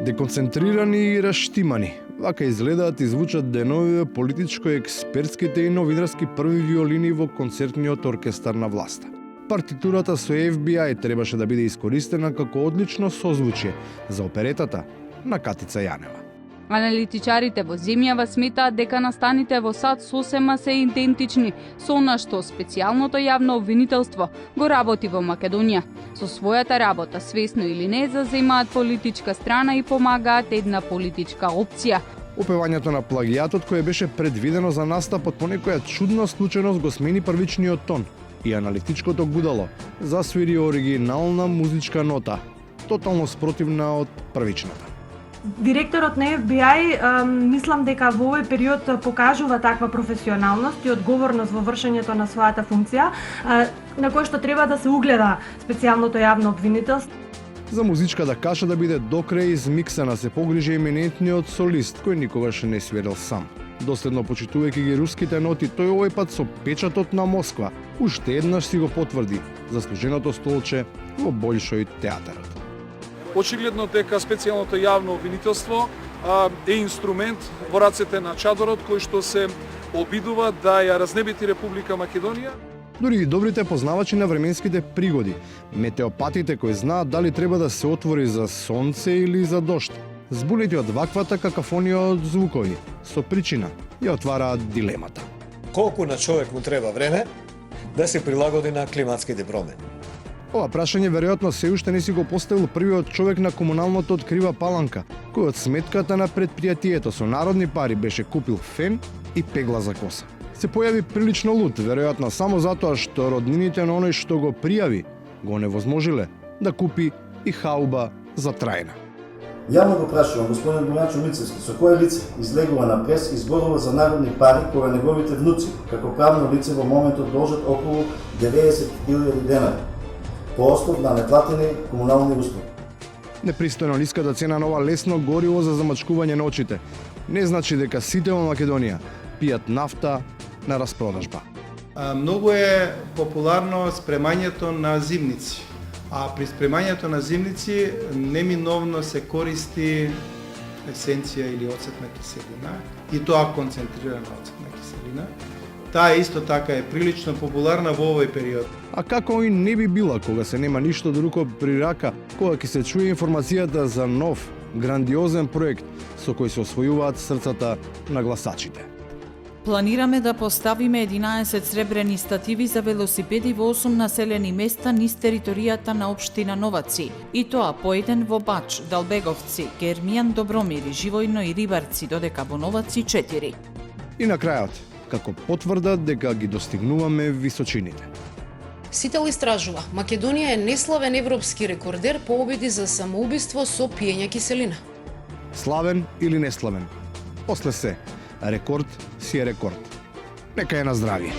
Деконцентрирани и раштимани, вака изгледаат и звучат деновиве политичко-експертските и новинарски први виолини во концертниот оркестар на власта. Партитурата со FBI требаше да биде искористена како одлично созвучие за оперетата на Катица Јанева. Аналитичарите во земјава сметаат дека настаните во САД сосема се идентични со она што специјалното јавно обвинителство го работи во Македонија. Со својата работа, свесно или не, заземаат политичка страна и помагаат една политичка опција. Опевањето на плагијатот кое беше предвидено за настапот по некоја чудна случајност го смени првичниот тон и аналитичкото гудало засвири оригинална музичка нота, тотално спротивна од првичната. Директорот на FBI мислам дека во овој период покажува таква професионалност и одговорност во вршењето на својата функција, на кој што треба да се угледа специјалното јавно обвинителство. За музичката каша да биде докрај измиксана се погрижи еминентниот солист, кој никогаш не свирил сам. Доследно почитувајќи ги руските ноти, тој овој пат со печатот на Москва уште еднаш си го потврди заслуженото столче во Болшој театарот. Очигледно дека специјалното јавно обвинителство е инструмент во рацете на чадорот кој што се обидува да ја разнебити Република Македонија. Дури и добрите познавачи на временските пригоди, метеопатите кои знаат дали треба да се отвори за сонце или за дожд, збунети од ваквата какафонија од звукови, со причина ја отвараат дилемата. Колку на човек му треба време да се прилагоди на климатските промени? Ова прашање веројатно се уште не си го поставил првиот човек на комуналното од Крива Паланка, кој од сметката на предпријатието со народни пари беше купил фен и пегла за коса. Се појави прилично лут, веројатно само затоа што роднините на оној што го пријави го невозможиле да купи и хауба за трајна. Јавно го прашувам господин Бојанчо Мицевски, со кое лице излегува на прес и зборува за народни пари кога неговите внуци, како правно лице во моментот должат околу 90.000 денари по основ на неплатени комунални услуги. Непристојно ниската цена на ова лесно гориво за замачкување на очите не значи дека сите во Македонија пијат нафта на распродажба. Многу е популарно спремањето на зимници, а при спремањето на зимници неминовно се користи есенција или оцетна киселина, и тоа концентрирана оцетна киселина. Таа исто така е прилично популарна во овој период. А како и не би била кога се нема ништо друго при рака, кога ќе се чуе информацијата за нов, грандиозен проект со кој се освојуваат срцата на гласачите. Планираме да поставиме 11 сребрени стативи за велосипеди во 8 населени места низ територијата на општина Новаци, и тоа по еден во Бач, Далбеговци, Гермијан, Добромири, Живојно и Рибарци, додека во Новаци 4. И на крајот, како потврда дека ги достигнуваме височините. Сител истражува, Македонија е неславен европски рекордер по обиди за самоубиство со пиење киселина. Славен или неславен, после се, рекорд си е рекорд. Нека е на здравие.